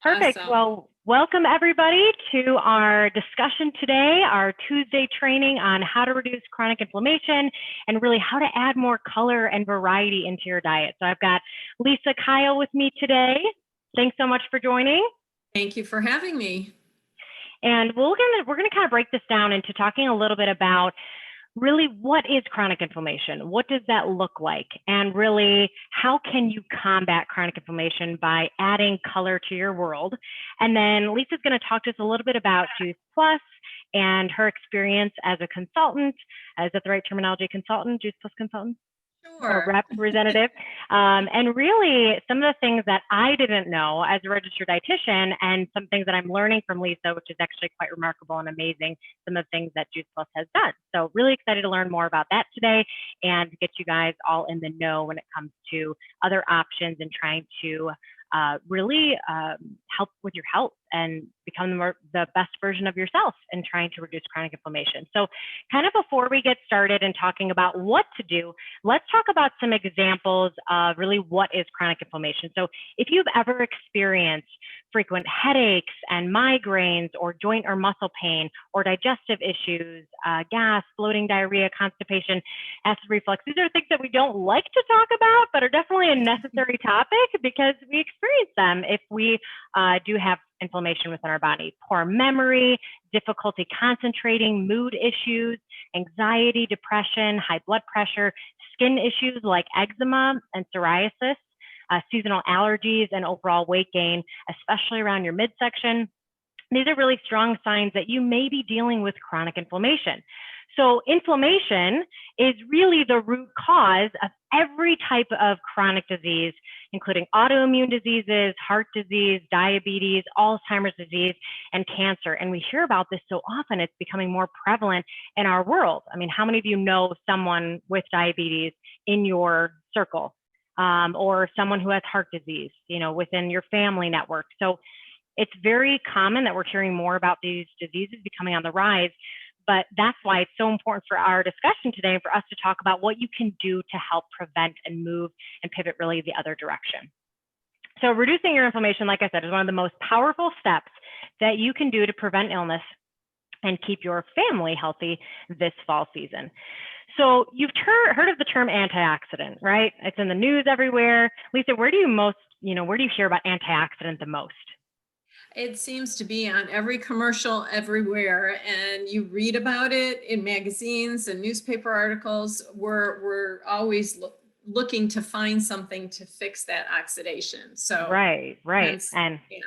Perfect. Awesome. Well, welcome everybody to our discussion today, our Tuesday training on how to reduce chronic inflammation and really how to add more color and variety into your diet. So I've got Lisa Kyle with me today. Thanks so much for joining. Thank you for having me. And we're gonna kind of break this down into talking a little bit about really what is chronic inflammation? What does that look like? And really, how can you combat chronic inflammation by adding color to your world? And then Lisa's going to talk to us a little bit about Juice Plus and her experience as a consultant. Is that the right terminology? Consultant, Juice Plus consultant? Or Sure. representative, and really some of the things that I didn't know as a registered dietitian, and some things that I'm learning from Lisa, which is actually quite remarkable and amazing, some of the things that Juice Plus has done. So really excited to learn more about that today and get you guys all in the know when it comes to other options and trying to really help with your health and become the best version of yourself and trying to reduce chronic inflammation. So kind of before we get started and talking about what to do, let's talk about some examples of really what is chronic inflammation. So if you've ever experienced frequent headaches and migraines or joint or muscle pain or digestive issues, gas, bloating, diarrhea, constipation, acid reflux, these are things that we don't like to talk about, but are definitely a necessary topic because we experience them if we do have inflammation within our body. Poor memory, difficulty concentrating, mood issues, anxiety, depression, high blood pressure, skin issues like eczema and psoriasis, seasonal allergies, and overall weight gain, especially around your midsection. These are really strong signs that you may be dealing with chronic inflammation. So inflammation is really the root cause of every type of chronic disease, including autoimmune diseases, heart disease, diabetes, Alzheimer's disease, and cancer. And we hear about this so often, it's becoming more prevalent in our world. I mean, how many of you know someone with diabetes in your circle, or someone who has heart disease, within your family network? So it's very common that we're hearing more about these diseases becoming on the rise. But that's why it's so important for our discussion today and for us to talk about what you can do to help prevent and move and pivot really the other direction. So reducing your inflammation, like I said, is one of the most powerful steps that you can do to prevent illness and keep your family healthy this fall season. So you've heard of the term antioxidant, right? It's in the news everywhere. Lisa, where do you hear about antioxidant the most? It seems to be on every commercial everywhere, and you read about it in magazines and newspaper articles. We're always looking to find something to fix that oxidation. So right. And yeah.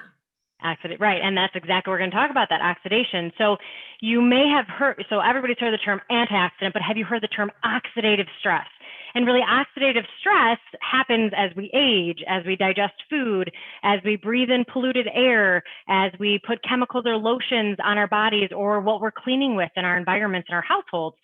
Right. And that's exactly what we're going to talk about, that oxidation. So you may have heard, so everybody's heard the term antioxidant, but have you heard the term oxidative stress? And really, oxidative stress happens as we age, as we digest food, as we breathe in polluted air, as we put chemicals or lotions on our bodies, or what we're cleaning with in our environments and our households.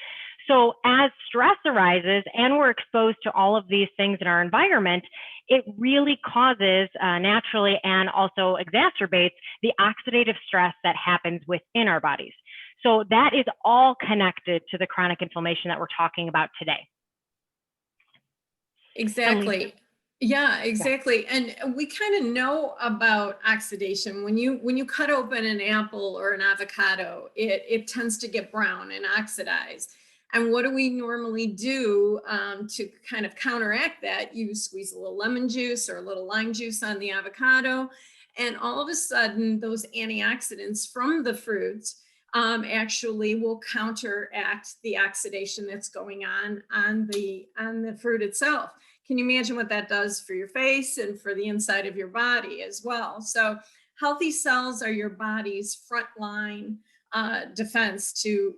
So as stress arises and we're exposed to all of these things in our environment, it really causes naturally and also exacerbates the oxidative stress that happens within our bodies. So that is all connected to the chronic inflammation that we're talking about today. Exactly. Yeah, exactly. And we kind of know about oxidation. When you cut open an apple or an avocado, it tends to get brown and oxidize. And what do we normally do to kind of counteract that? You squeeze a little lemon juice or a little lime juice on the avocado, and all of a sudden those antioxidants from the fruits actually will counteract the oxidation that's going on the fruit itself. Can you imagine what that does for your face and for the inside of your body as well? So healthy cells are your body's frontline defense to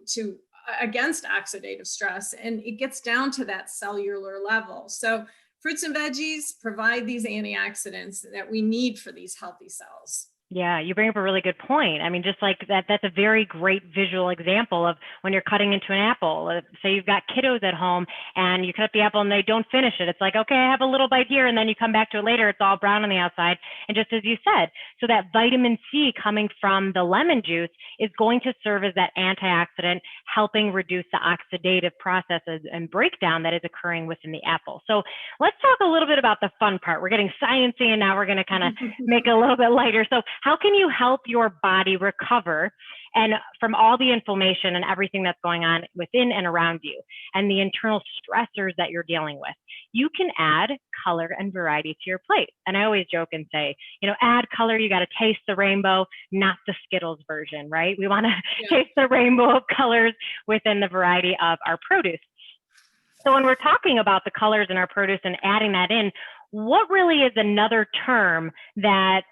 against oxidative stress, and it gets down to that cellular level. So fruits and veggies provide these antioxidants that we need for these healthy cells. Yeah, you bring up a really good point. I mean, just like that, that's a very great visual example of when you're cutting into an apple. Say you've got kiddos at home and you cut up the apple and they don't finish it. It's like, okay, I have a little bite here, and then you come back to it later, it's all brown on the outside. And just as you said, so that vitamin C coming from the lemon juice is going to serve as that antioxidant, helping reduce the oxidative processes and breakdown that is occurring within the apple. So let's talk a little bit about the fun part. We're getting sciencey, and now we're going to kind of make it a little bit lighter. So how can you help your body recover and from all the inflammation and everything that's going on within and around you and the internal stressors that you're dealing with? You can add color and variety to your plate. And I always joke and say, add color, you got to taste the rainbow, not the Skittles version, right? We want to taste the rainbow of colors within the variety of our produce. So when we're talking about the colors in our produce and adding that in, what really is another term that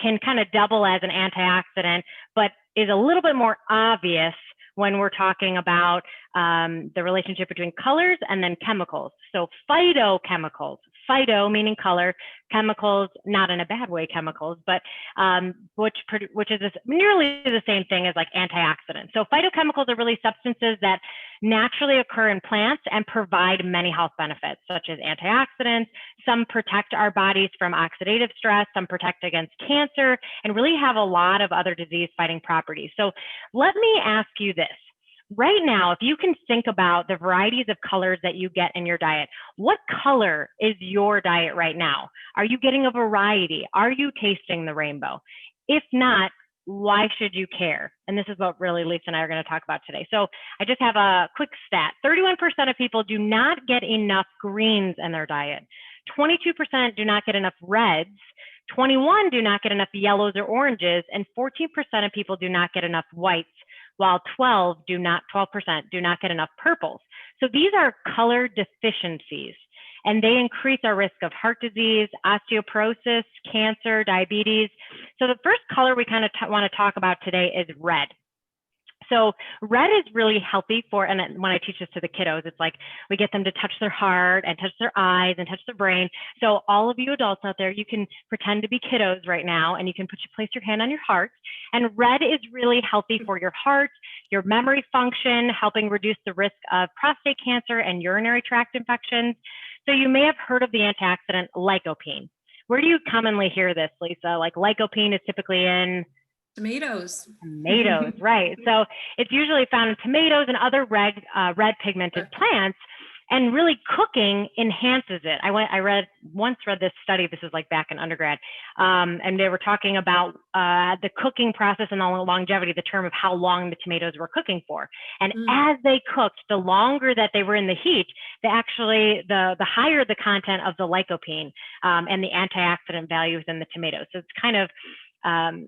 can kind of double as an antioxidant, but is a little bit more obvious when we're talking about the relationship between colors and then chemicals? So phytochemicals, phyto meaning color, chemicals, not in a bad way chemicals, but which is nearly the same thing as like antioxidants. So phytochemicals are really substances that naturally occur in plants and provide many health benefits, such as antioxidants. Some protect our bodies from oxidative stress, some protect against cancer, and really have a lot of other disease-fighting properties. So let me ask you this. Right now, if you can think about the varieties of colors that you get in your diet, what color is your diet right now? Are you getting a variety? Are you tasting the rainbow? If not, why should you care? And this is what really Lisa and I are going to talk about today. So I just have a quick stat. 31% of people do not get enough greens in their diet. 22% do not get enough reds. 21 do not get enough yellows or oranges, and 14% of people do not get enough whites, while 12% do not get enough purples. So these are color deficiencies, and they increase our risk of heart disease, osteoporosis, cancer, diabetes. So the first color we kind of want to talk about today is red. So red is really healthy for, and when I teach this to the kiddos, it's like we get them to touch their heart and touch their eyes and touch their brain. So all of you adults out there, you can pretend to be kiddos right now, and you can place your hand on your heart. And red is really healthy for your heart, your memory function, helping reduce the risk of prostate cancer and urinary tract infections. So you may have heard of the antioxidant lycopene. Where do you commonly hear this, Lisa? Like lycopene is typically in tomatoes. Tomatoes, right. So it's usually found in tomatoes and other red pigmented plants, and really cooking enhances it. I once read this study, this was like back in undergrad, and they were talking about the cooking process and the longevity, the term of how long the tomatoes were cooking for. And as they cooked, the longer that they were in the heat, the higher the content of the lycopene and the antioxidant value within the tomatoes. So it's kind of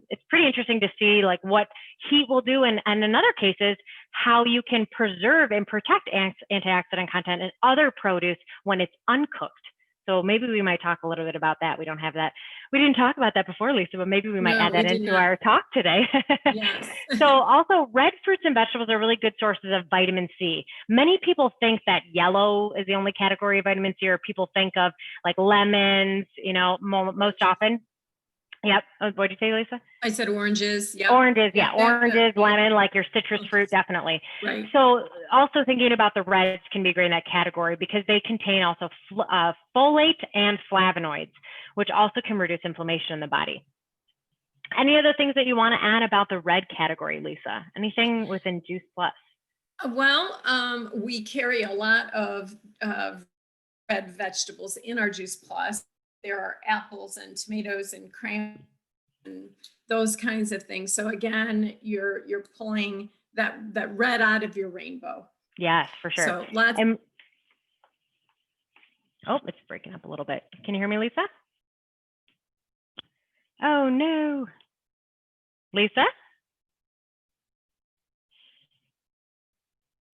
it's pretty interesting to see like what heat will do, and in other cases, how you can preserve and protect antioxidant content in other produce when it's uncooked. So maybe we might talk a little bit about that. We don't have that. We didn't talk about that before, Lisa, but maybe we might add that into our talk today. Yes. So also red fruits and vegetables are really good sources of vitamin C. Many people think that yellow is the only category of vitamin C, or people think of like lemons, most often. Yep. What did you say, Lisa? I said oranges. Yep. Oranges. Yeah. Oranges, lemon, like your citrus fruit, definitely. Right. So also thinking about the reds can be great in that category because they contain also folate and flavonoids, which also can reduce inflammation in the body. Any other things that you want to add about the red category, Lisa? Anything within Juice Plus? Well, we carry a lot of red vegetables in our Juice Plus. There are apples and tomatoes and cranberries and those kinds of things. So again, you're pulling that red out of your rainbow. Yes, for sure. So lots. Oh, it's breaking up a little bit. Can you hear me, Lisa? Oh no, Lisa?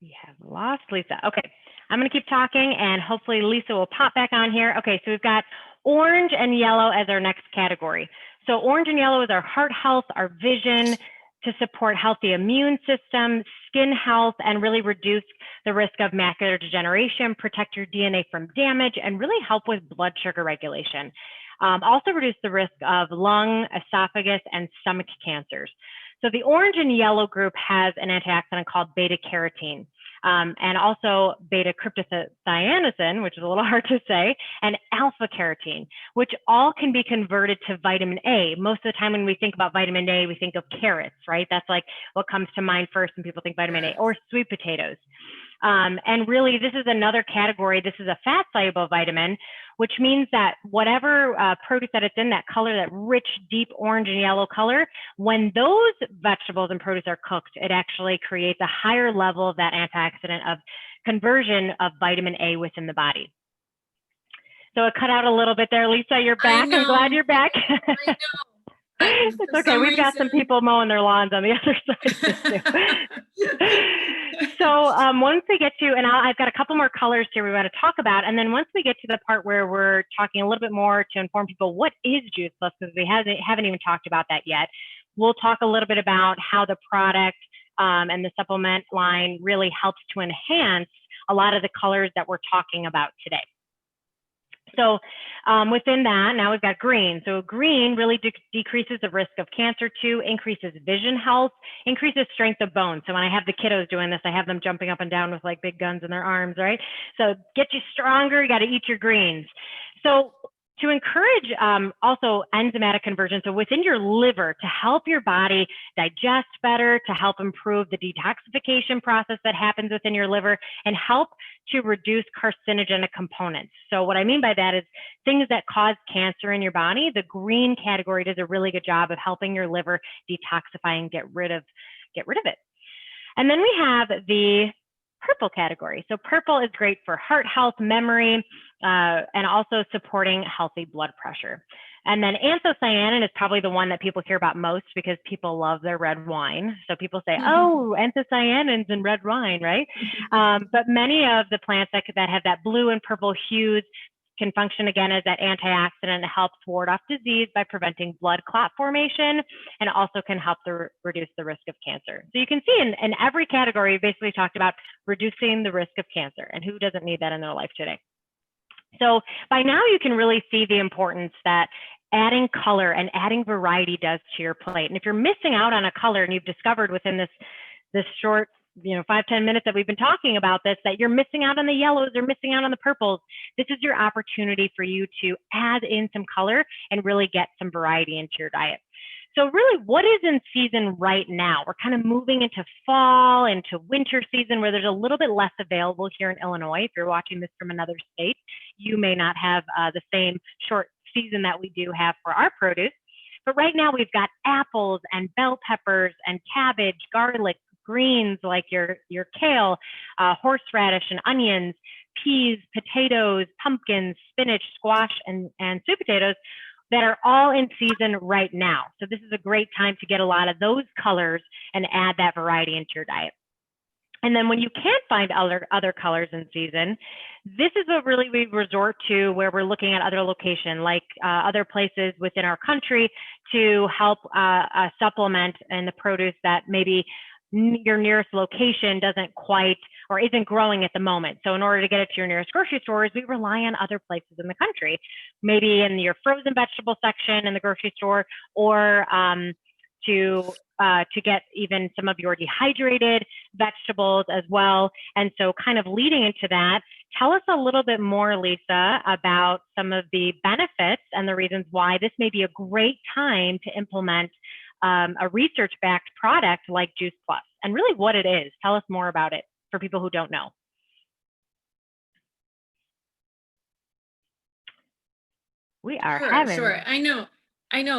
We have lost Lisa. Okay, I'm going to keep talking, and hopefully Lisa will pop back on here. Okay, so we've got orange and yellow as our next category. So orange and yellow is our heart health, our vision, to support healthy immune system, skin health, and really reduce the risk of macular degeneration, protect your DNA from damage, and really help with blood sugar regulation. Also reduce the risk of lung, esophagus, and stomach cancers. So the orange and yellow group has an antioxidant called beta carotene. And also beta cryptocyanin, which is a little hard to say, and alpha carotene, which all can be converted to vitamin A. Most of the time when we think about vitamin A, we think of carrots, right? That's like what comes to mind first when people think vitamin A, or sweet potatoes. And really, this is another category. This is a fat soluble vitamin, which means that whatever produce that it's in, that color, that rich, deep orange and yellow color, when those vegetables and produce are cooked, it actually creates a higher level of that antioxidant of conversion of vitamin A within the body. So it cut out a little bit there. Lisa, you're back. I'm glad you're back. I know. It's okay. We've got some people mowing their lawns on the other side. So once we get to, and I've got a couple more colors here we want to talk about. And then once we get to the part where we're talking a little bit more to inform people what is Juice Plus, because we haven't even talked about that yet, we'll talk a little bit about how the product and the supplement line really helps to enhance a lot of the colors that we're talking about today. So within that, now we've got green. So green really decreases the risk of cancer too, increases vision health, increases strength of bone. So when I have the kiddos doing this, I have them jumping up and down with like big guns in their arms, right? So get you stronger, you got to eat your greens. So to encourage also enzymatic conversion, so within your liver, to help your body digest better, to help improve the detoxification process that happens within your liver, and help to reduce carcinogenic components. So what I mean by that is things that cause cancer in your body, the green category does a really good job of helping your liver detoxify and get rid of it. And then we have the purple category. So purple is great for heart health, memory, and also supporting healthy blood pressure. And then anthocyanin is probably the one that people hear about most because people love their red wine. So people say, oh, anthocyanins in red wine, right? But many of the plants that have that blue and purple hues can function again as that antioxidant to help ward off disease by preventing blood clot formation, and also can help to reduce the risk of cancer. So you can see in every category, we basically talked about reducing the risk of cancer, and who doesn't need that in their life today? So by now you can really see the importance that adding color and adding variety does to your plate. And if you're missing out on a color, and you've discovered within this short 5-10 minutes that we've been talking about this, that you're missing out on the yellows or missing out on the purples, this is your opportunity for you to add in some color and really get some variety into your diet. So really, what is in season right now? We're kind of moving into fall, into winter season, where there's a little bit less available here in Illinois. If you're watching this from another state, you may not have the same short season that we do have for our produce. But right now we've got apples and bell peppers and cabbage, garlic, greens like your kale, horseradish and onions, peas, potatoes, pumpkins, spinach, squash, and sweet potatoes that are all in season right now. So this is a great time to get a lot of those colors and add that variety into your diet. And then when you can't find other colors in season, this is what really we resort to, where we're looking at other location, like other places within our country, to help supplement in the produce that maybe your nearest location doesn't quite or isn't growing at the moment. So in order to get it to your nearest grocery stores, we rely on other places in the country, maybe in your frozen vegetable section in the grocery store, or to get even some of your dehydrated vegetables as well. And so kind of leading into that, tell us a little bit more, Lisa, about some of the benefits and the reasons why this may be a great time to implement a research-backed product like Juice Plus, and really what it is. Tell us more about it for people who don't know. We are having. Sure. I know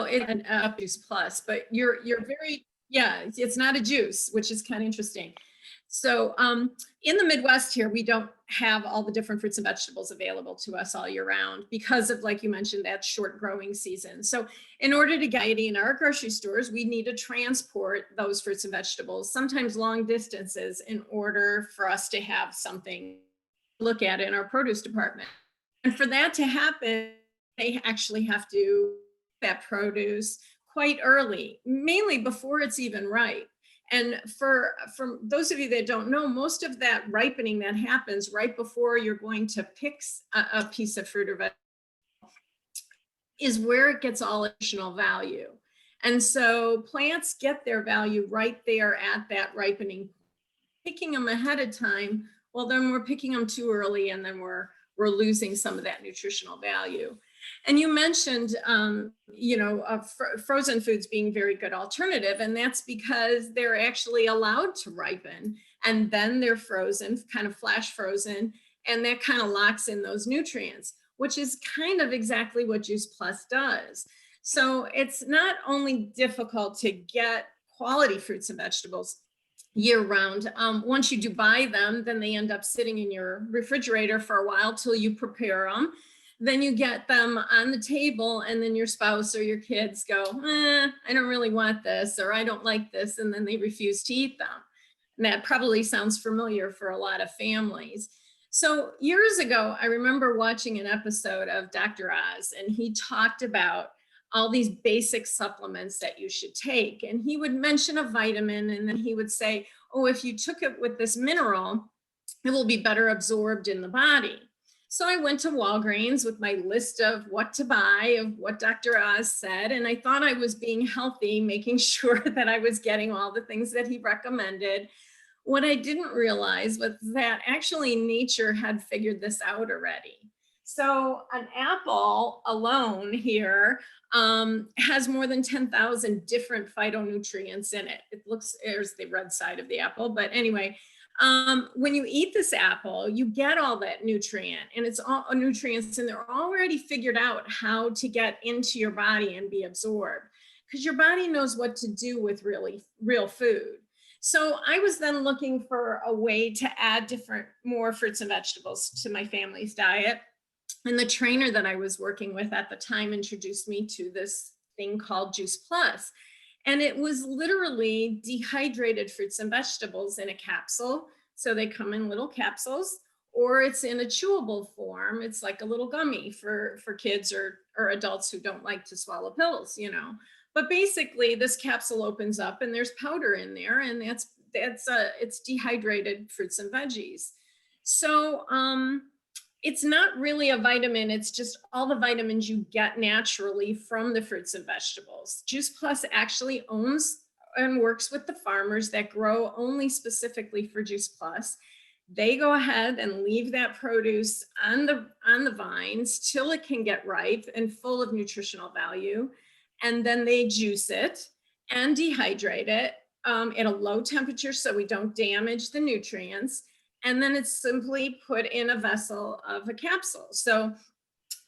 it's an Juice Plus, but you're very, it's not a juice, which is kind of interesting. So in the Midwest here, we don't have all the different fruits and vegetables available to us all year round because of, like you mentioned, that short growing season. So in order to get in our grocery stores, we need to transport those fruits and vegetables, sometimes long distances, in order for us to have something to look at in our produce department. And for that to happen, they actually have to that produce quite early, mainly before it's even ripe. And for those of you that don't know, most of that ripening that happens right before you're going to pick a piece of fruit or vegetable is where it gets all additional value. And so plants get their value right there at that ripening. Picking them ahead of time, well, then we're picking them too early, and then we're losing some of that nutritional value. And you mentioned, frozen foods being very good alternative, and that's because they're actually allowed to ripen. and then they're frozen, kind of flash frozen, and that kind of locks in those nutrients, which is kind of exactly what Juice Plus does. So it's not only difficult to get quality fruits and vegetables year round. Once you do buy them, then they end up sitting in your refrigerator for a while till you prepare them. Then you get them on the table, and then your spouse or your kids go, I don't really want this, or I don't like this, and then they refuse to eat them. And that probably sounds familiar for a lot of families. So years ago, I remember watching an episode of Dr. Oz, and he talked about all these basic supplements that you should take. And he would mention a vitamin, and then he would say, oh, if you took it with this mineral, it will be better absorbed in the body. So I went to Walgreens with my list of what to buy, of what Dr. Oz said, and I thought I was being healthy, making sure that I was getting all the things that he recommended. What I didn't realize was that actually nature had figured this out already. So an apple alone here has more than 10,000 different phytonutrients in it. It looks, there's the red side of the apple, but anyway, when you eat this apple, you get all that nutrient, and it's all nutrients, and they're already figured out how to get into your body and be absorbed, because your body knows what to do with real food. So I was then looking for a way to add more fruits and vegetables to my family's diet. And the trainer that I was working with at the time introduced me to this thing called Juice Plus. And it was literally dehydrated fruits and vegetables in a capsule. So they come in little capsules, or it's in a chewable form. It's like a little gummy for kids or adults who don't like to swallow pills, you know. But basically this capsule opens up and there's powder in there, and it's dehydrated fruits and veggies. So it's not really a vitamin, it's just all the vitamins you get naturally from the fruits and vegetables. Juice Plus actually owns and works with the farmers that grow only specifically for Juice Plus. They go ahead and leave that produce on the vines till it can get ripe and full of nutritional value. And then they juice it and dehydrate it at a low temperature so we don't damage the nutrients. And then it's simply put in a vessel of a capsule. So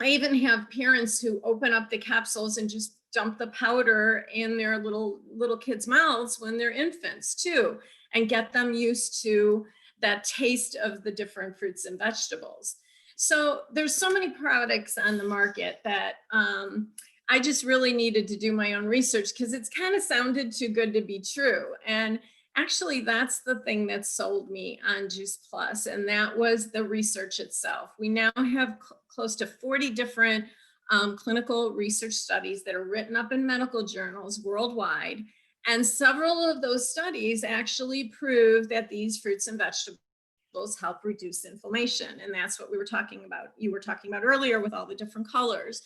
I even have parents who open up the capsules and just dump the powder in their little kids' mouths when they're infants too, and get them used to that taste of the different fruits and vegetables. So there's so many products on the market that I just really needed to do my own research, because it's kind of sounded too good to be true. And actually, that's the thing that sold me on Juice Plus, and that was the research itself. We now have close to 40 different clinical research studies that are written up in medical journals worldwide. And several of those studies actually prove that these fruits and vegetables help reduce inflammation. And that's what we were talking about. You were talking about earlier with all the different colors.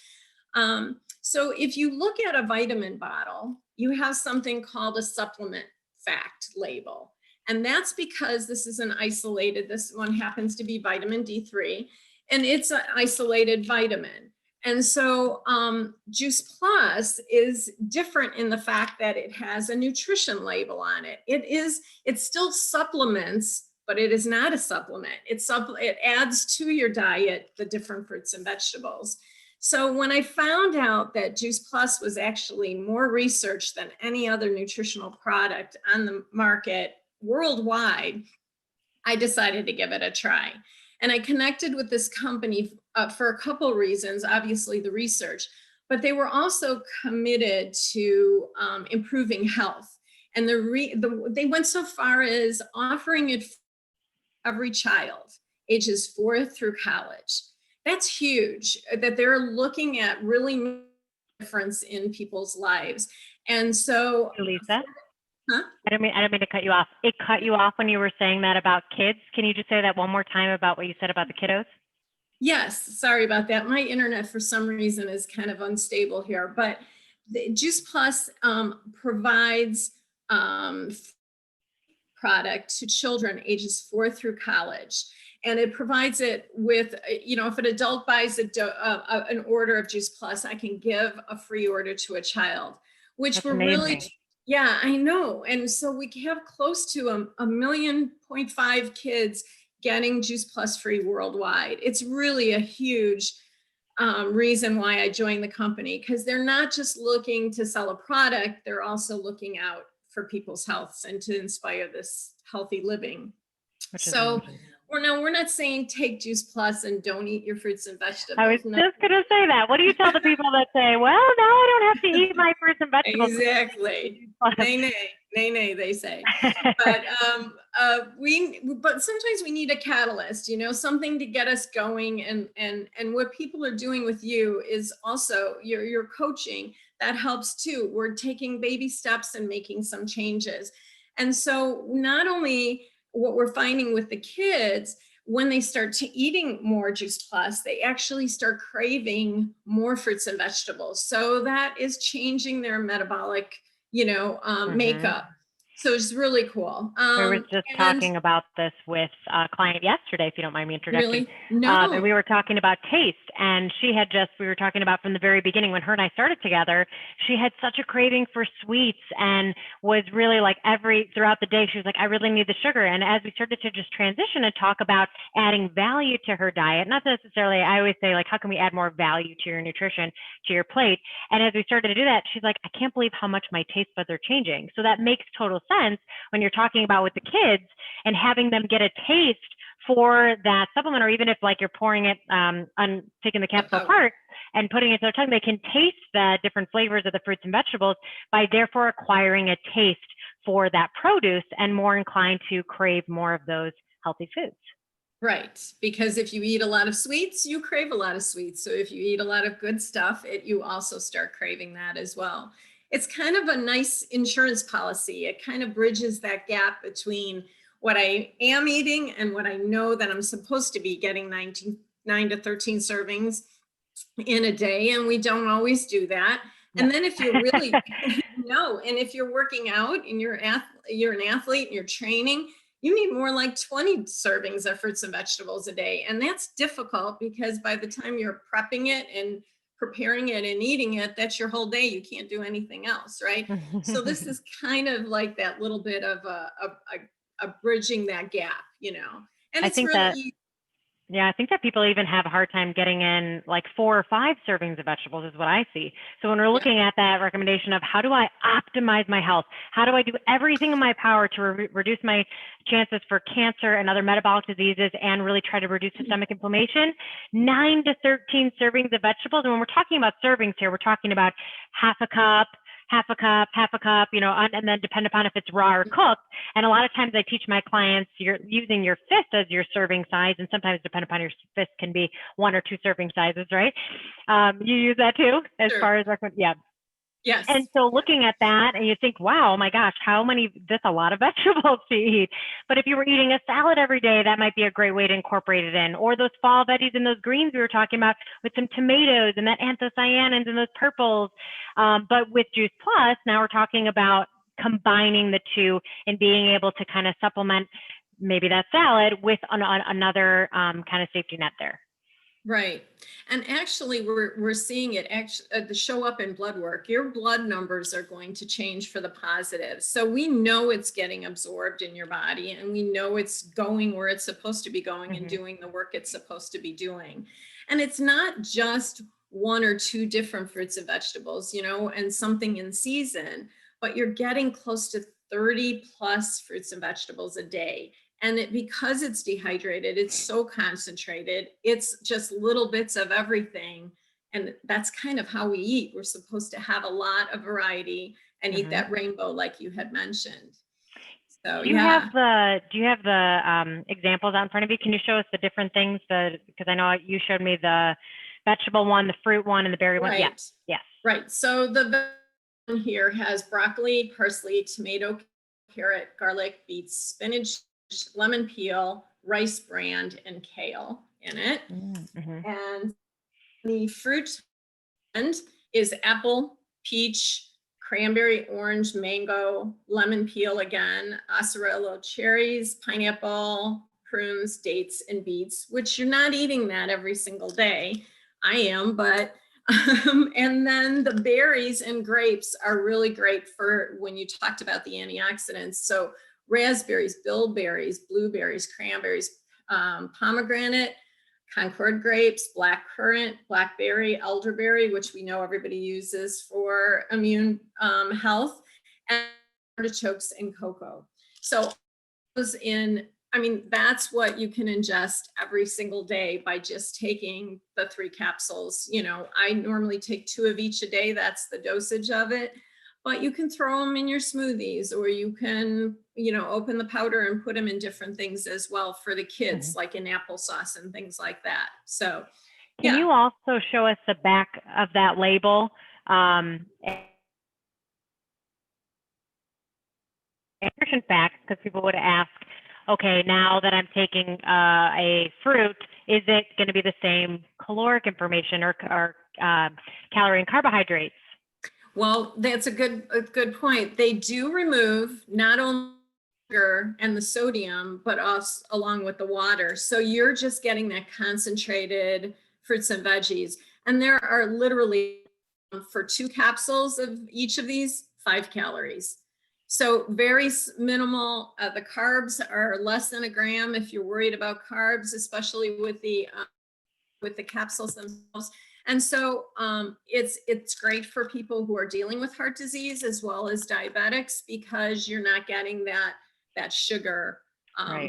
So if you look at a vitamin bottle, you have something called a supplement fact label. And that's because this is this one happens to be vitamin D3, and it's an isolated vitamin. And so Juice Plus is different in the fact that it has a nutrition label on it. It still supplements, but it is not a supplement. It adds to your diet the different fruits and vegetables. So when I found out that Juice Plus was actually more researched than any other nutritional product on the market worldwide, I decided to give it a try. And I connected with this company for a couple reasons, obviously the research, but they were also committed to improving health. And they went so far as offering it for every child, ages 4 through college. That's huge, that they're looking at really making a difference in people's lives. And so, Lisa, huh? I don't mean to cut you off. It cut you off when you were saying that about kids. Can you just say that one more time about what you said about the kiddos? Yes, sorry about that. My internet for some reason is kind of unstable here, but the Juice Plus provides product to children ages 4 through college. And it provides it with, if an adult buys an order of Juice Plus, I can give a free order to a child, which That's we're amazing. really, Yeah, I know. And so we have close to a million point five kids getting Juice Plus free worldwide. It's really a huge reason why I joined the company, because they're not just looking to sell a product, they're also looking out for people's health and to inspire this healthy living. which is So amazing. we're not saying take Juice Plus and don't eat your fruits and I was vegetables. No, just going to say that. What do you tell the people that say, well, now I don't have to eat my fruits and vegetables? exactly. Nay, nay, nay, nay, they say. But but sometimes we need a catalyst, you know, something to get us going. And what people are doing with you is also your coaching that helps too. We're taking baby steps and making some changes. And so not only what we're finding with the kids, when they start to eating more Juice Plus, they actually start craving more fruits and vegetables. So that is changing their metabolic, makeup. So it's really cool. I was just And talking about this with a client yesterday, if you don't mind me interjecting. really, And we no, were talking about taste, and we were talking about from the very beginning when her and I started together, she had such a craving for sweets and was really like throughout the day, she was like, I really need the sugar. And as we started to just transition and talk about adding value to her diet, not necessarily, I always say, like, how can we add more value to your nutrition, to your plate? And as we started to do that, she's like, I can't believe how much my taste buds are changing. So that makes total sense when you're talking about with the kids and having them get a taste for that supplement, or even if like you're pouring it on taking the capsule apart and putting it in their tongue, they can taste the different flavors of the fruits and vegetables by therefore acquiring a taste for that produce and more inclined to crave more of those healthy foods. right. Because if you eat a lot of sweets, you crave a lot of sweets. So if you eat a lot of good stuff, you also start craving that as well. It's kind of a nice insurance policy. It kind of bridges that gap between what I am eating and what I know that I'm supposed to be getting 9 to 13 servings in a day. And we don't always do that. No. And then if you're really, and if you're working out and you're an athlete and you're training, you need more like 20 servings of fruits and vegetables a day. And that's difficult because by the time you're prepping it and preparing it and eating it, that's your whole day. You can't do anything else, right? So this is kind of like that little bit of a bridging that gap, and I it's think that really, Yeah, I think that people even have a hard time getting in like 4 or 5 servings of vegetables is what I see. So when we're yeah, looking at that recommendation of how do I optimize my health? How do I do everything in my power to reduce my chances for cancer and other metabolic diseases and really try to reduce systemic inflammation? 9 to 13 servings of vegetables. And when we're talking about servings here, we're talking about half a cup, half a cup, half a cup, and then depend upon if it's raw or cooked. And a lot of times I teach my clients, you're using your fist as your serving size, and sometimes depend upon your fist can be 1 or 2 serving sizes, right? You use that too, as sure. far as, yeah. And Yes. so looking at that and you think, wow, oh my gosh, that's a lot of vegetables to eat. But if you were eating a salad every day, that might be a great way to incorporate it in. Or those fall veggies and those greens we were talking about with some tomatoes and that anthocyanins and those purples. But with Juice Plus, now we're talking about combining the two and being able to kind of supplement maybe that salad with another kind of safety net there. Right. And actually, we're seeing it actually show up in blood work. Your blood numbers are going to change for the positive. So we know it's getting absorbed in your body and we know it's going where it's supposed to be going and doing the work it's supposed to be doing. And it's not just 1 or 2 different fruits and vegetables, and something in season, but you're getting close to 30 plus fruits and vegetables a day. And because it's dehydrated, it's so concentrated, it's just little bits of everything. And that's kind of how we eat. We're supposed to have a lot of variety and eat that rainbow like you had mentioned. So Do you have the examples out in front of you? Can you show us the different things? Because I know you showed me the vegetable one, the fruit one, and the berry one. Yes. Yes. Right. So the one here has broccoli, parsley, tomato, carrot, garlic, beets, spinach, lemon peel, rice bran, and kale in it. And the fruit end is apple, peach, cranberry, orange, mango, lemon peel again, acerola cherries, pineapple, prunes, dates, and beets, which you're not eating that every single day. I am, but And then the berries and grapes are really great for when you talked about the antioxidants. So raspberries, bilberries, blueberries, cranberries, pomegranate, Concord grapes, black currant, blackberry, elderberry, which we know everybody uses for immune health, and artichokes and cocoa. So those in, I mean, that's what you can ingest every single day by just taking the 3 capsules. You know, I normally take 2 of each a day. That's the dosage of it. But you can throw them in your smoothies, or you can, you know, open the powder and put them in different things as well for the kids, like in applesauce and things like that. So, Can you also show us the back of that label? Nutrition facts, because people would ask, okay, now that I'm taking a fruit, is it going to be the same caloric information or calorie and carbohydrates? Well, that's a good point. They do remove not only sugar and the sodium, but also along with the water. So you're just getting that concentrated fruits and veggies. And there are literally, for 2 capsules of each of these, 5 calories. So very minimal. The carbs are less than 1 gram if you're worried about carbs, especially with the capsules themselves. And so it's great for people who are dealing with heart disease as well as diabetics, because you're not getting that sugar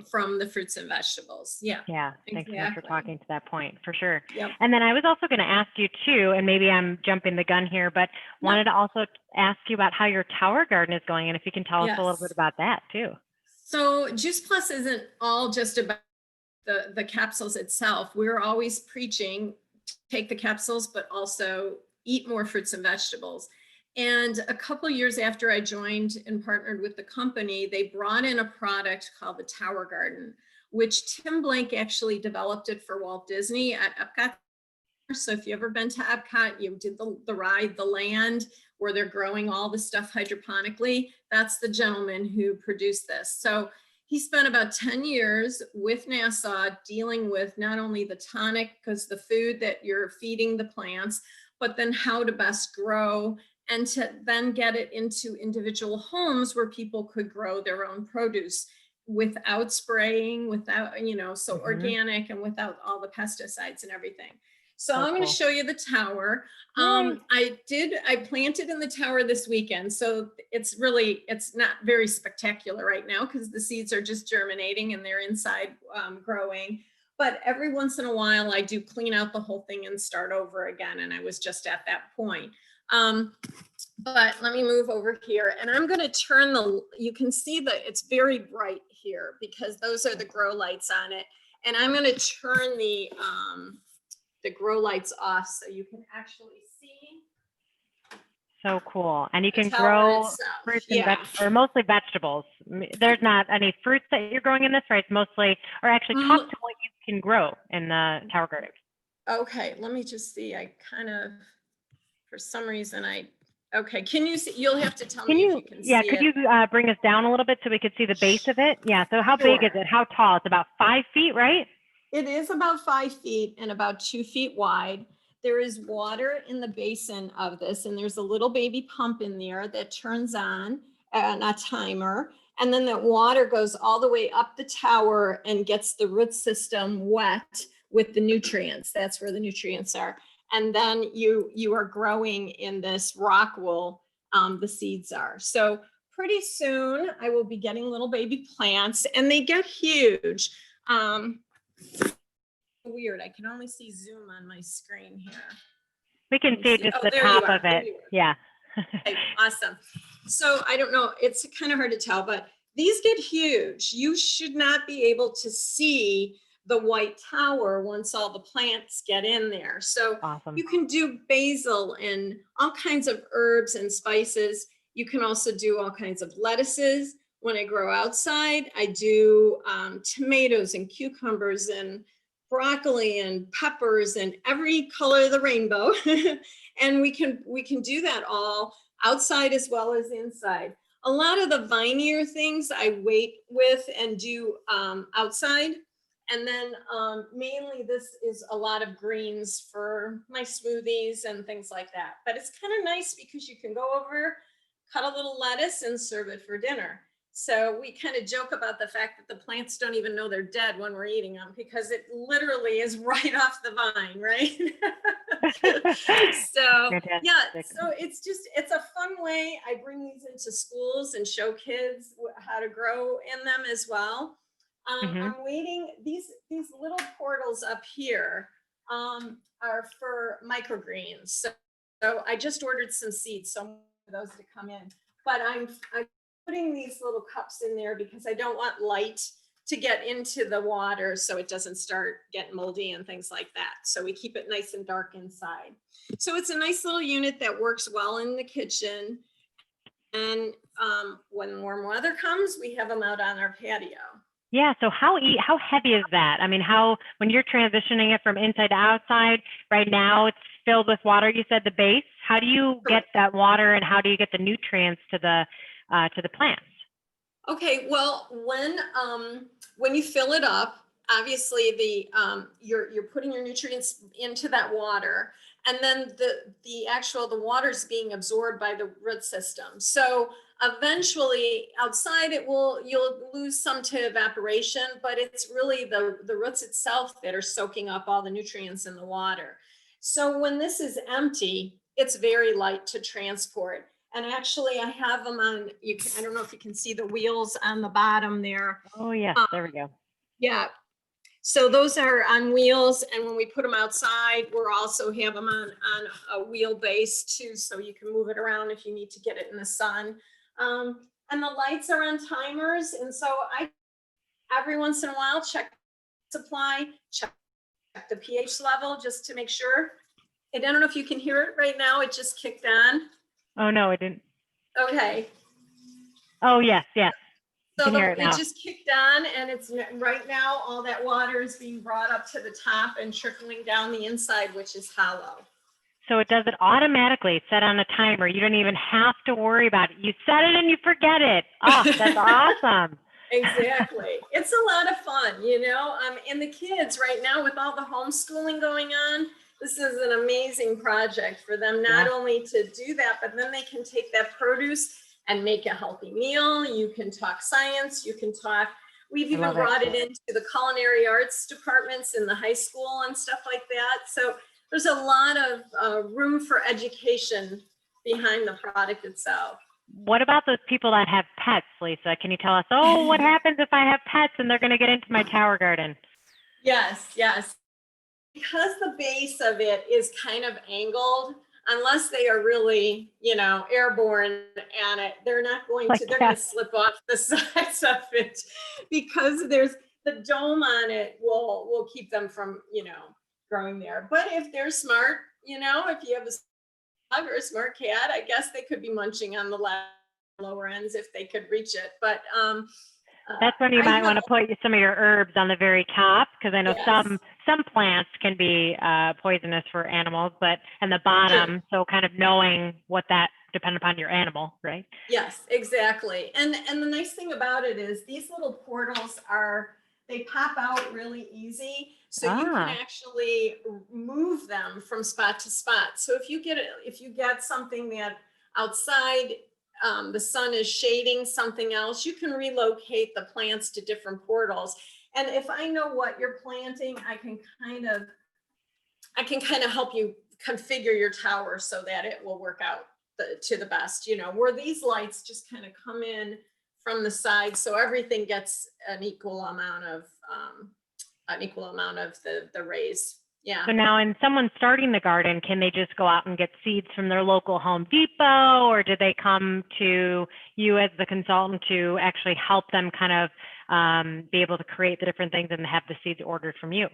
from the fruits and vegetables. Yeah. Yeah. Thanks so much for talking to that point, for sure. Yep. And then I was also going to ask you too, and maybe I'm jumping the gun here, but wanted to also ask you about how your tower garden is going, and if you can tell us a little bit about that too. So Juice Plus isn't all just about the capsules itself. We're always preaching, take the capsules, but also eat more fruits and vegetables. And a couple of years after I joined and partnered with the company, they brought in a product called the Tower Garden, which Tim Blank actually developed it for Walt Disney at Epcot. So if you've ever been to Epcot, you did the ride, The Land, where they're growing all the stuff hydroponically. That's the gentleman who produced this. So he spent about 10 years with NASA dealing with not only the tonic, because the food that you're feeding the plants, but then how to best grow, and to then get it into individual homes where people could grow their own produce without spraying, without, so organic and without all the pesticides and everything. So I'm going to show you the tower. I planted in the tower this weekend. So it's not very spectacular right now because the seeds are just germinating and they're inside growing. But every once in a while I do clean out the whole thing and start over again. And I was just at that point. But let me move over here, and I'm going to turn you can see that it's very bright here because those are the grow lights on it. And I'm going to turn the grow lights off so you can actually see. So cool. And you can grow fruits and vegetables, or mostly vegetables. There's not any fruits that you're growing in this, right? It's mostly, or actually talk to what you can grow in the tower garden. Okay, let me just see. I kind of, for some reason, okay, can you see? You'll have to tell me if you can see it. Yeah, could you bring us down a little bit so we could see the base of it? Yeah, so how big is it? How tall? It's about 5 feet, right? It is about 5 feet and about 2 feet wide. There is water in the basin of this, and there's a little baby pump in there that turns on a timer. And then that water goes all the way up the tower and gets the root system wet with the nutrients. That's where the nutrients are. And then you are growing in this rock wool, the seeds are. So pretty soon I will be getting little baby plants, and they get huge. Weird, I can only see Zoom on my screen here. We can see just the top of it. Yeah. Okay, awesome. So I don't know, it's kind of hard to tell, but these get huge. You should not be able to see the white tower once all the plants get in there. So you can do basil and all kinds of herbs and spices. You can also do all kinds of lettuces. When I grow outside, I do tomatoes and cucumbers and broccoli and peppers and every color of the rainbow. And we can do that all outside as well as inside. A lot of the vinier things I wait with and do outside. And then mainly this is a lot of greens for my smoothies and things like that. But it's kind of nice because you can go over, cut a little lettuce and serve it for dinner. So we kind of joke about the fact that the plants don't even know they're dead when we're eating them because it literally is right off the vine, right? So yeah, Fantastic. so it's a fun way. I bring these into schools and show kids how to grow in them as well. Hmm. I'm waiting, these little portals up here are for microgreens. So I just ordered some seeds, so for those to come in. But I'm putting these little cups in there because I don't want light to get into the water so it doesn't start getting moldy and things like that. So we keep it nice and dark inside. So it's a nice little unit that works well in the kitchen. And when warm weather comes, we have them out on our patio. Yeah. So how heavy is that? I mean, how when you're transitioning it from inside to outside, right now it's filled with water. You said the base. How do you get Correct. that water, and how do you get the nutrients to the plants? Okay, well, when you fill it up, obviously you're putting your nutrients into that water, and then the water's being absorbed by the root system. So eventually outside you'll lose some to evaporation, but it's really the roots itself that are soaking up all the nutrients in the water. So when this is empty, it's very light to transport. And actually, I have them on, I don't know if you can see the wheels on the bottom there. Oh yes, Um, there we go. yeah. So those are on wheels. And when we put them outside, we're also have them on a wheel base too. So you can move it around if you need to get it in the sun. And the lights are on timers. And so I, every once in a while, check supply, check the pH level just to make sure. And I don't know if you can hear it right now. It just kicked on. Oh no, it didn't. Okay. Oh yes, yes. You So can hear it it now. just kicked on, and it's right now all that water is being brought up to the top and trickling down the inside, which is hollow. So it does it automatically, set on a timer. You don't even have to worry about it. You set it and you forget it. Oh, that's awesome. Exactly. It's a lot of fun, you know. And the kids right now with all the homeschooling going on, this is an amazing project for them, not Yeah, only to do that, but then they can take that produce and make a healthy meal. You can talk science, you can talk, we've I even love it. brought it into the culinary arts departments in the high school and stuff like that. So there's a lot of room for education behind the product itself. What about those people that have pets, Lisa? Can you tell us, oh, what happens if I have pets and they're going to get into my tower garden? Yes, yes. Because the base of it is kind of angled, unless they are really, airborne at it, Like they're going that. to slip off the sides of it because there's the dome on it will keep them from, growing there. But if they're smart, if you have a dog or a smart cat, I guess they could be munching on the lower ends if they could reach it. But That's when you I might have, want to put some of your herbs on the very top, because I know yes, some plants can be poisonous for animals, but and the sure. bottom, so kind of knowing what that depends upon your animal, right? Yes, exactly. And the nice thing about it is these little portals they pop out really easy. So you can Ah, actually move them from spot to spot. So if you get something that outside the sun is shading something else, you can relocate the plants to different portals. And if I know what you're planting, I can kind of help you configure your tower so that it will work out to the best, where these lights just kind of come in from the side. So everything gets an equal amount of the rays. Yeah. so now in someone starting the garden, can they just go out and get seeds from their local Home Depot, or do they come to you as the consultant to actually help them kind of be able to create the different things and have the seeds ordered from you?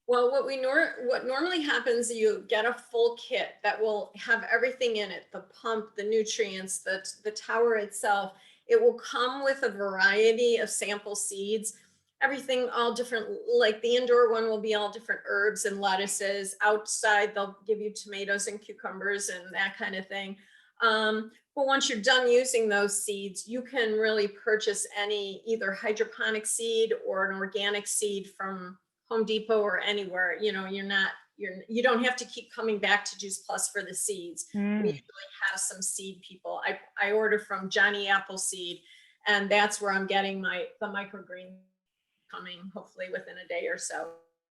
Well, what normally happens, you get a full kit that will have everything in it, the pump, the nutrients, the tower itself. It will come with a variety of sample seeds, everything all different, like the indoor one will be all different herbs and lettuces. Outside, they'll give you tomatoes and cucumbers and that kind of thing. But once you're done using those seeds, you can really purchase any either hydroponic seed or an organic seed from Home Depot or anywhere. You know, you don't have to keep coming back to Juice Plus for the seeds. We Mm, usually have some seed people. I order from Johnny Appleseed, and that's where I'm getting the microgreen coming hopefully within a day or so.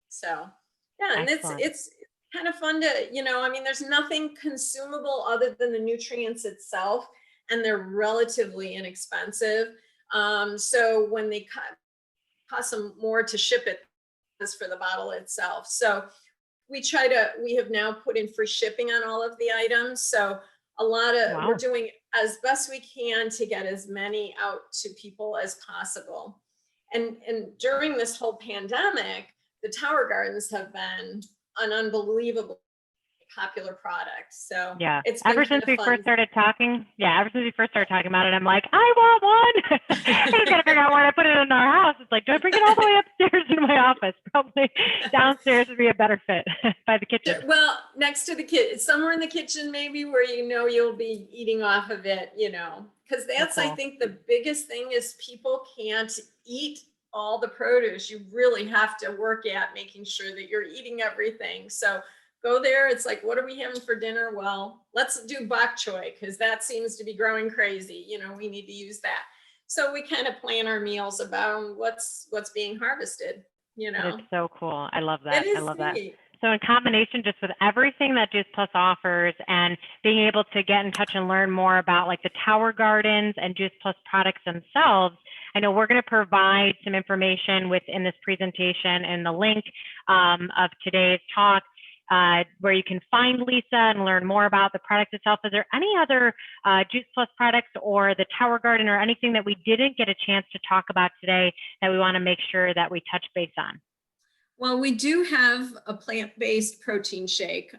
So yeah, and excellent. it's kind of fun to, I mean, there's nothing consumable other than the nutrients itself, and they're relatively inexpensive. So when they cost them more to ship it as for the bottle itself. So we have now put in free shipping on all of the items. So we're Wow. doing as best we can to get as many out to people as possible. And during this whole pandemic, the Tower Gardens have been an unbelievable popular product. So Yeah. it's been Ever kind since of we first fun. started talking, yeah, ever since we first started talking about it, I'm like, I want one. I just gotta figure out where to put it in our house. It's like, do I bring it all the way upstairs in my office? Probably downstairs would be a better fit by the kitchen. Well, next to the kid, somewhere in the kitchen, maybe where you'll be eating off of it, because So that's, I cool. think, the biggest thing is people can't eat all the produce. You really have to work at making sure that you're eating everything. So go there. It's like, what are we having for dinner? Well, let's do bok choy because that seems to be growing crazy. We need to use that. So we kind of plan our meals about what's being harvested, That is so cool. I love It that. I is love that. neat. So in combination just with everything that Juice Plus offers and being able to get in touch and learn more about like the Tower Gardens and Juice Plus products themselves, I know we're going to provide some information within this presentation and the link of today's talk where you can find Lisa and learn more about the product itself. Is there any other Juice Plus products or the Tower Garden or anything that we didn't get a chance to talk about today that we want to make sure that we touch base on? Well, we do have a plant-based protein shake,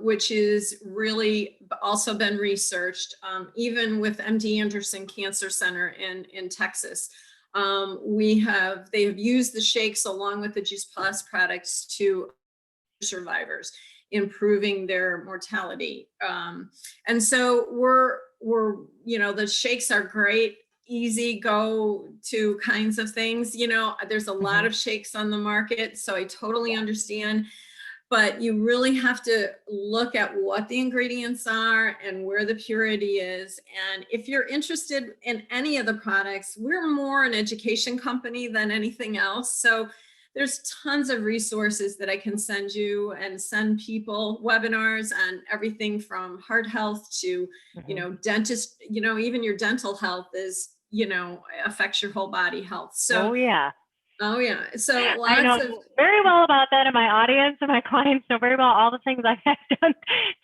which is really also been researched, even with MD Anderson Cancer Center in Texas. They have used the shakes along with the Juice Plus products to survivors, improving their mortality. And so the shakes are great, easy go to kinds of things. There's a lot Mm-hmm. of shakes on the market, so I totally Yeah. understand. But you really have to look at what the ingredients are and where the purity is. And if you're interested in any of the products, we're more an education company than anything else. So there's tons of resources that I can send you and send people, webinars on everything from heart health to, Mm-hmm. dentist, even your dental health is, affects your whole body health. So, Oh, yeah. oh yeah. So I lots of, know very well about that, and my audience and my clients know very well all the things I have done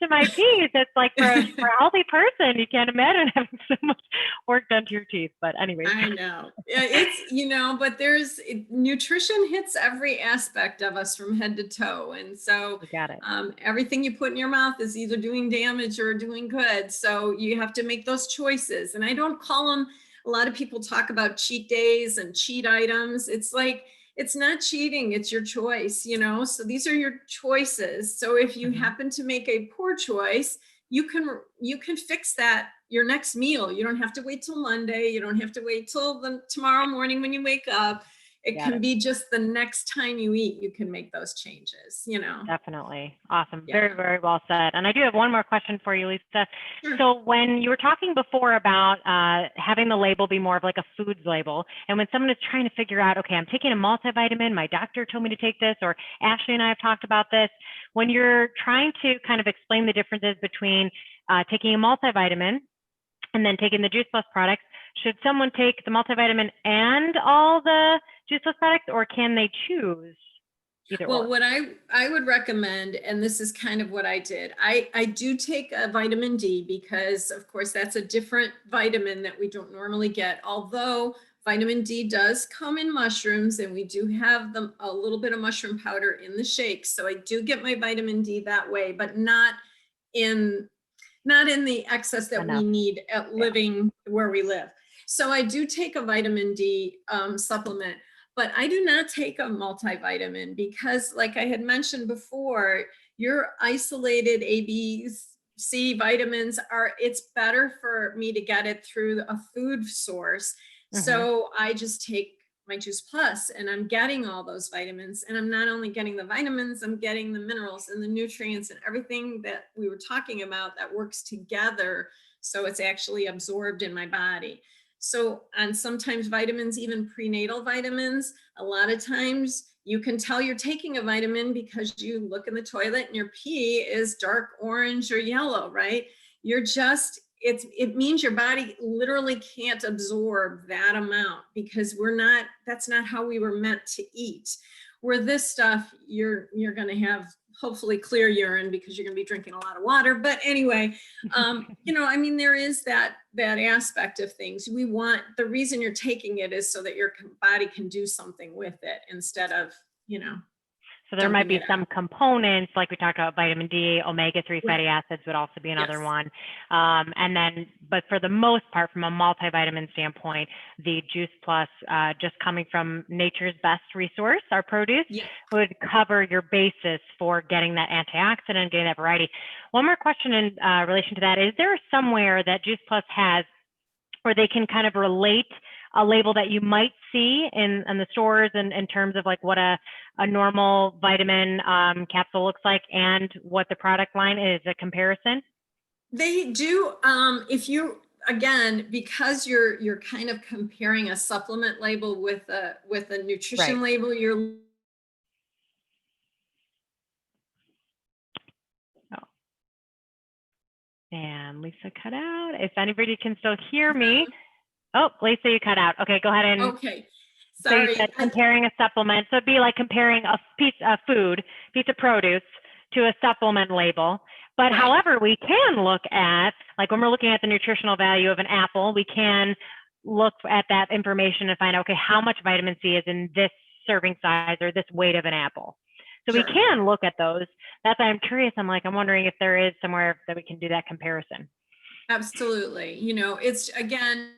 to my teeth. It's like for a healthy person, you can't imagine having so much work done to your teeth. But anyways, I know. Yeah, but nutrition hits every aspect of us from head to toe. And so you got it. everything you put in your mouth is either doing damage or doing good. So you have to make those choices. And I don't call them, a lot of people talk about cheat days and cheat items. It's like, it's not cheating, it's your choice. So these are your choices. So if you Mm-hmm. happen to make a poor choice, you can fix that your next meal. You don't have to wait till Monday. You don't have to wait till tomorrow morning when you wake up. It Got can it. be just the next time you eat, you can make those changes. Definitely. Awesome. Yeah. Very, very well said. And I do have one more question for you, Lisa. Sure. So when you were talking before about having the label be more of like a foods label, and when someone is trying to figure out, okay, I'm taking a multivitamin, my doctor told me to take this, or Ashley and I have talked about this, when you're trying to kind of explain the differences between taking a multivitamin and then taking the Juice Plus products, should someone take the multivitamin and all the Juice Plus products, or can they choose either Well, or? what I would recommend, and this is kind of what I did, I do take a vitamin D because, of course, that's a different vitamin that we don't normally get. Although vitamin D does come in mushrooms, and we do have a little bit of mushroom powder in the shakes. So I do get my vitamin D that way, but in not in the excess that we Enough. need at Yeah. living where we live. So I do take a vitamin D supplement, but I do not take a multivitamin because, like I had mentioned before, your isolated ABs C vitamins it's better for me to get it through a food source. Mm-hmm. So I just take my Juice Plus and I'm getting all those vitamins, and I'm not only getting the vitamins, I'm getting the minerals and the nutrients and everything that we were talking about that works together. So it's actually absorbed in my body. So, and sometimes vitamins, even prenatal vitamins, a lot of times you can tell you're taking a vitamin because you look in the toilet and your pee is dark orange or yellow, right? You're just, it means your body literally can't absorb that amount because that's not how we were meant to eat. Where this stuff, you're going to have hopefully clear urine because you're going to be drinking a lot of water. But anyway, I mean, there is that aspect of things. The reason you're taking it is so that your body can do something with it instead of, So there might dumping be it out. some components, like we talked about vitamin D, omega-3 fatty acids would also be another Yes. one. And then, but for the most part, from a multivitamin standpoint, the Juice Plus, just coming from nature's best resource, our produce, Yeah. would cover your basis for getting that antioxidant, getting that variety. One more question in relation to that. Is there somewhere that Juice Plus has where they can kind of relate a label that you might see in the stores in terms of like what a normal vitamin capsule looks like and what the product line is, a comparison? They do. If you, again, because you're kind of comparing a supplement label with a nutrition Right. label, Oh, and Lisa cut out. If anybody can still hear me. Oh, Lisa, you cut out. Okay, go ahead and. okay. So you Sorry. said comparing a supplement. So it'd be like comparing a piece of produce to a supplement label. But Right. however, we can look at, like when we're looking at the nutritional value of an apple, we can look at that information and find out, okay, how much vitamin C is in this serving size or this weight of an apple. So we Sure. can look at those. That's why I'm curious. I'm wondering if there is somewhere that we can do that comparison. Absolutely. It's, again,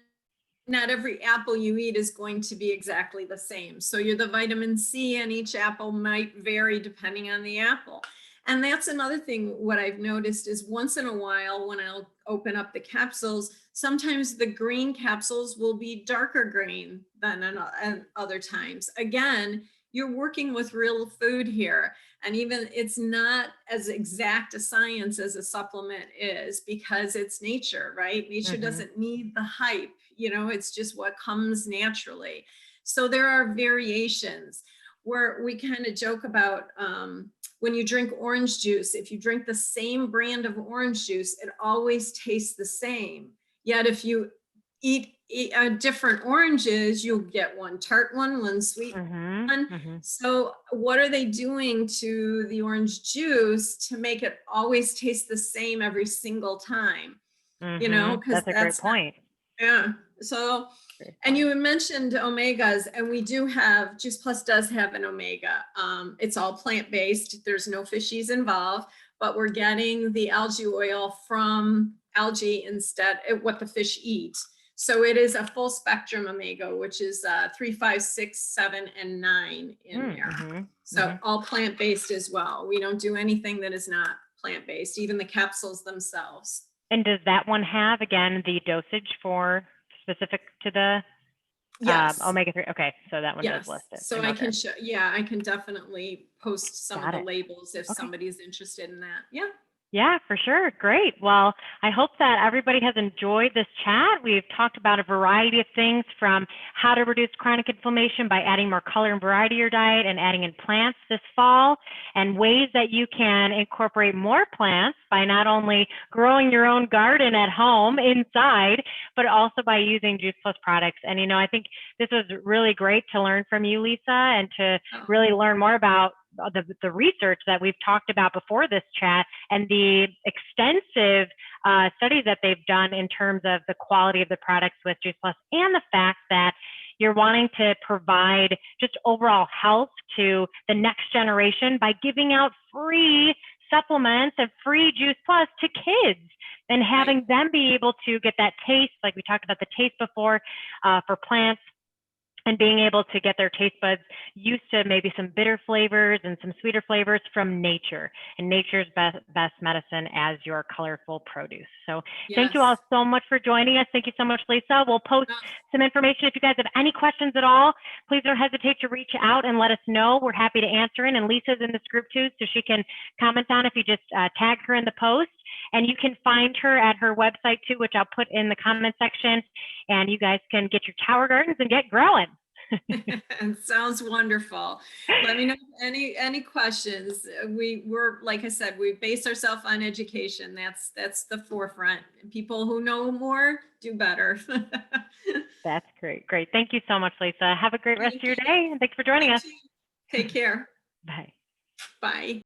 not every apple you eat is going to be exactly the same. So the vitamin C in each apple might vary depending on the apple. And that's another thing. What I've noticed is once in a while, when I'll open up the capsules, sometimes the green capsules will be darker green than other times. Again, you're working with real food here. And even it's not as exact a science as a supplement is because it's nature, right? Nature doesn't need the hype, it's just what comes naturally. So there are variations where we kind of joke about when you drink orange juice, if you drink the same brand of orange juice, it always tastes the same. Yet if you eat different oranges, you'll get one tart one sweet one. So what are they doing to the orange juice to make it always taste the same every single time? Because That's a great point. Yeah. So, and you mentioned omegas, and we do have, Juice Plus does have an omega. It's all plant-based. There's no fishies involved, but we're getting the algae oil from algae instead of what the fish eat. So it is a full spectrum omega, which is 3, 5, 6, 7, and 9 in there. So all plant-based as well. We don't do anything that is not plant-based, even the capsules themselves. And does that one have, again, the dosage for specific to the omega-3? Okay, so that one does list it. So I can show, I can definitely post some of the labels if somebody's interested in that. Yeah. Yeah, for sure. Great. Well, I hope that everybody has enjoyed this chat. We've talked about a variety of things, from how to reduce chronic inflammation by adding more color and variety to your diet and adding in plants this fall, and ways that you can incorporate more plants by not only growing your own garden at home inside, but also by using Juice Plus products. And, I think this was really great to learn from you, Lisa, and to really learn more about the research that we've talked about before this chat, and the extensive studies that they've done in terms of the quality of the products with Juice Plus, and the fact that you're wanting to provide just overall health to the next generation by giving out free supplements and free Juice Plus to kids, and having them be able to get that taste, like we talked about the taste before, for plants, and being able to get their taste buds used to maybe some bitter flavors and some sweeter flavors from nature. And nature's best medicine as your colorful produce. So thank you all Yes. so much for joining us. Thank you so much, Lisa. We'll post some information. If you guys have any questions at all, please don't hesitate to reach out and let us know. We're happy to answer it. And Lisa's in this group too, so she can comment on if you just tag her in the post. And you can find her at her website too, which I'll put in the comment section. And you guys can get your tower gardens and get growing. Sounds wonderful. Let me know any questions. We're like I said, we base ourselves on education. That's the forefront. People who know more do better. That's great. Great. Thank you so much, Lisa. Have a great rest Thank of your you. day. And thanks for joining You us. too. Take care. Bye. Bye.